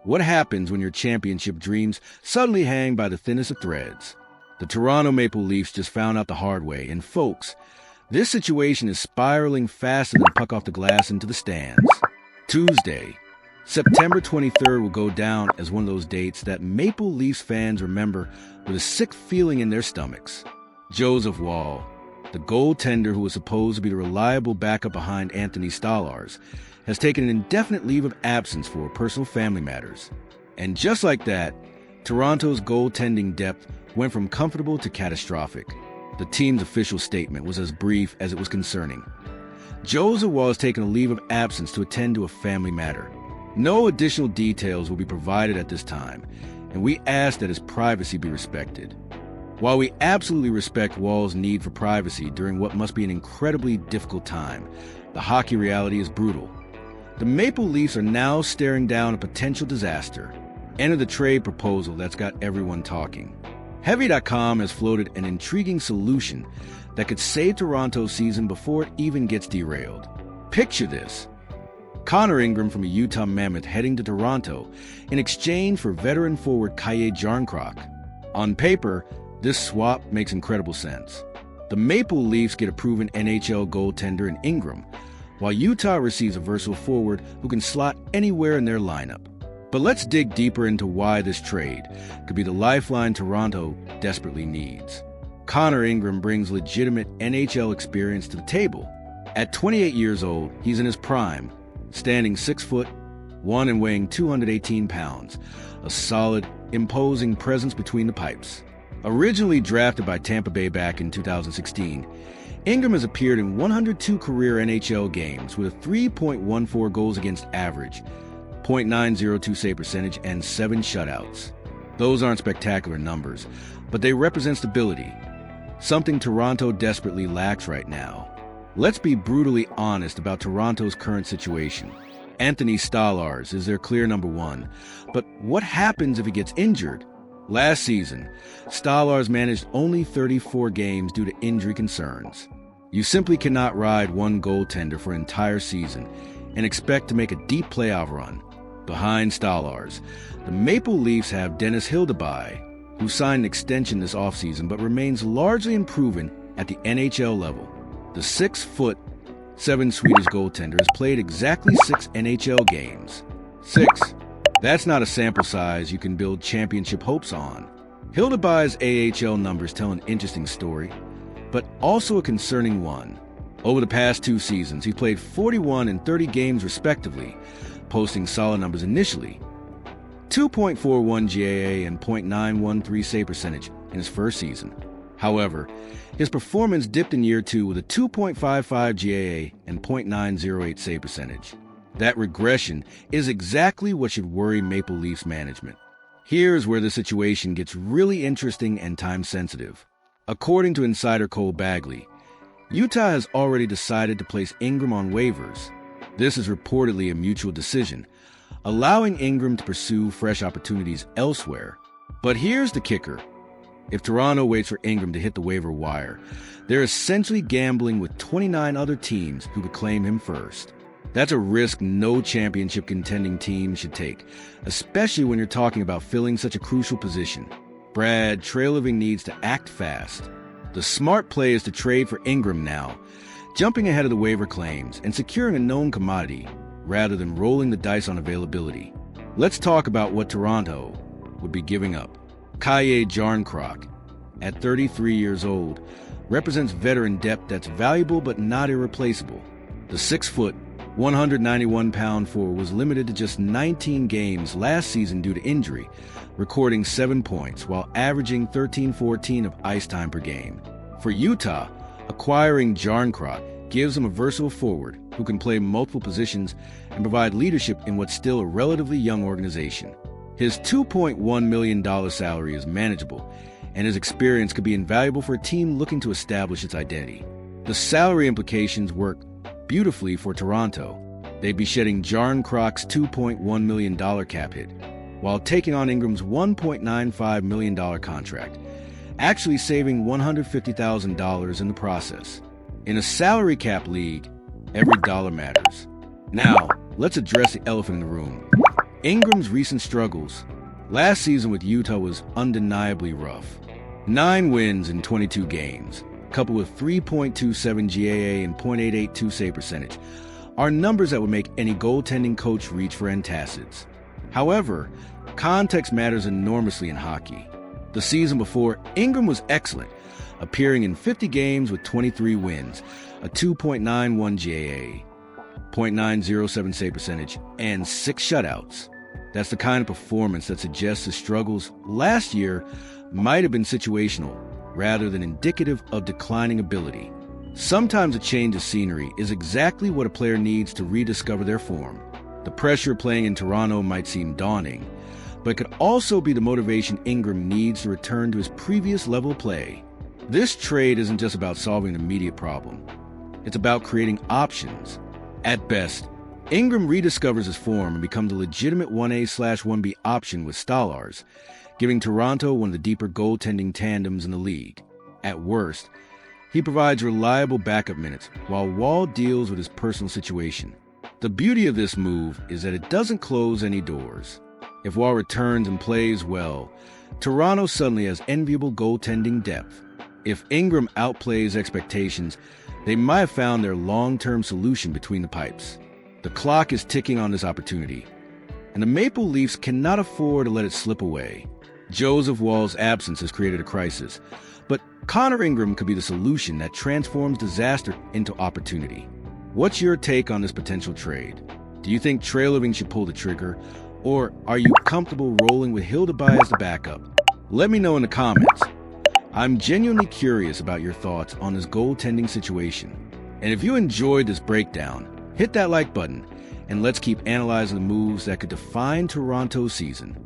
What happens when your championship dreams suddenly hang by the thinnest of threads? The Toronto Maple Leafs just found out the hard way, and folks, this situation is spiraling faster than a puck off the glass into the stands. Tuesday, September 23rd will go down as one of those dates that Maple Leafs fans remember with a sick feeling in their stomachs. Joseph Woll, the goaltender who was supposed to be the reliable backup behind Anthony Stolarz, has taken an indefinite leave of absence for personal family matters. And just like that, Toronto's goaltending depth went from comfortable to catastrophic. The team's official statement was as brief as it was concerning. Joseph Woll has taken a leave of absence to attend to a family matter. No additional details will be provided at this time, and we ask that his privacy be respected. While we absolutely respect Woll's need for privacy during what must be an incredibly difficult time, the hockey reality is brutal. The Maple Leafs are now staring down a potential disaster. Enter the trade proposal that's got everyone talking. Heavy.com has floated an intriguing solution that could save Toronto's season before it even gets derailed. Picture this. Connor Ingram from the Utah Mammoth heading to Toronto in exchange for veteran forward Kaye Jarnkrok. On paper, this swap makes incredible sense. The Maple Leafs get a proven NHL goaltender in Ingram, while Utah receives a versatile forward who can slot anywhere in their lineup. But let's dig deeper into why this trade could be the lifeline Toronto desperately needs. Connor Ingram brings legitimate NHL experience to the table. At 28 years old, he's in his prime, standing 6'1" and weighing 218 pounds, a solid, imposing presence between the pipes. Originally drafted by Tampa Bay back in 2016, Ingram has appeared in 102 career NHL games with a 3.14 goals against average, .902 save percentage, and 7 shutouts. Those aren't spectacular numbers, but they represent stability, something Toronto desperately lacks right now. Let's be brutally honest about Toronto's current situation. Anthony Stolarz is their clear number one, but what happens if he gets injured? Last season, Stolarz managed only 34 games due to injury concerns. You simply cannot ride one goaltender for an entire season and expect to make a deep playoff run. Behind Stolarz, the Maple Leafs have Dennis Hildebrand, who signed an extension this offseason but remains largely unproven at the NHL level. The 6'7" Swedish goaltender has played exactly 6 NHL games. 6. That's not a sample size you can build championship hopes on. Hildebrand's AHL numbers tell an interesting story, but also a concerning one. Over the past 2 seasons, he played 41 and 30 games respectively, posting solid numbers initially. 2.41 GAA and .913 save percentage in his first season. However, his performance dipped in year 2 with a 2.55 GAA and .908 save percentage. That regression is exactly what should worry Maple Leafs management. Here's where the situation gets really interesting and time-sensitive. According to insider Cole Bagley, Utah has already decided to place Ingram on waivers. This is reportedly a mutual decision, allowing Ingram to pursue fresh opportunities elsewhere. But here's the kicker. If Toronto waits for Ingram to hit the waiver wire, they're essentially gambling with 29 other teams who would claim him first. That's a risk no championship contending team should take, especially when you're talking about filling such a crucial position. Brad Treliving needs to act fast. The smart play is to trade for Ingram now, jumping ahead of the waiver claims and securing a known commodity, rather than rolling the dice on availability. Let's talk about what Toronto would be giving up. Kaye Jarnkrok, at 33 years old, represents veteran depth that's valuable but not irreplaceable. The 6', 191-pound forward was limited to just 19 games last season due to injury, recording 7 points while averaging 13-14 of ice time per game. For Utah, acquiring Jarnkrok gives him a versatile forward who can play multiple positions and provide leadership in what's still a relatively young organization. His $2.1 million salary is manageable, and his experience could be invaluable for a team looking to establish its identity. The salary implications work beautifully for Toronto. They'd be shedding Jarnkrok's $2.1 million cap hit, while taking on Ingram's $1.95 million contract, actually saving $150,000 in the process. In a salary cap league, every dollar matters. Now, let's address the elephant in the room. Ingram's recent struggles. Last season with Utah was undeniably rough. 9 wins in 22 games, coupled with 3.27 GAA and .882 save percentage, are numbers that would make any goaltending coach reach for antacids. However, context matters enormously in hockey. The season before, Ingram was excellent, appearing in 50 games with 23 wins, a 2.91 GAA, .907 save percentage, and 6 shutouts. That's the kind of performance that suggests his struggles last year might have been situational, rather than indicative of declining ability. Sometimes a change of scenery is exactly what a player needs to rediscover their form. The pressure playing in Toronto might seem daunting, but it could also be the motivation Ingram needs to return to his previous level of play. This trade isn't just about solving an immediate problem. It's about creating options. At best, Ingram rediscovers his form and becomes a legitimate 1A/1B option with Stallars, giving Toronto one of the deeper goaltending tandems in the league. At worst, he provides reliable backup minutes while Woll deals with his personal situation. The beauty of this move is that it doesn't close any doors. If Woll returns and plays well, Toronto suddenly has enviable goaltending depth. If Ingram outplays expectations, they might have found their long-term solution between the pipes. The clock is ticking on this opportunity, and the Maple Leafs cannot afford to let it slip away. Joseph Woll's absence has created a crisis, but Connor Ingram could be the solution that transforms disaster into opportunity. What's your take on this potential trade? Do you think Trailoving should pull the trigger, or are you comfortable rolling with Hildebrand as the backup? Let me know in the comments. I'm genuinely curious about your thoughts on this goaltending situation. And if you enjoyed this breakdown, hit that like button, and let's keep analyzing the moves that could define Toronto's season.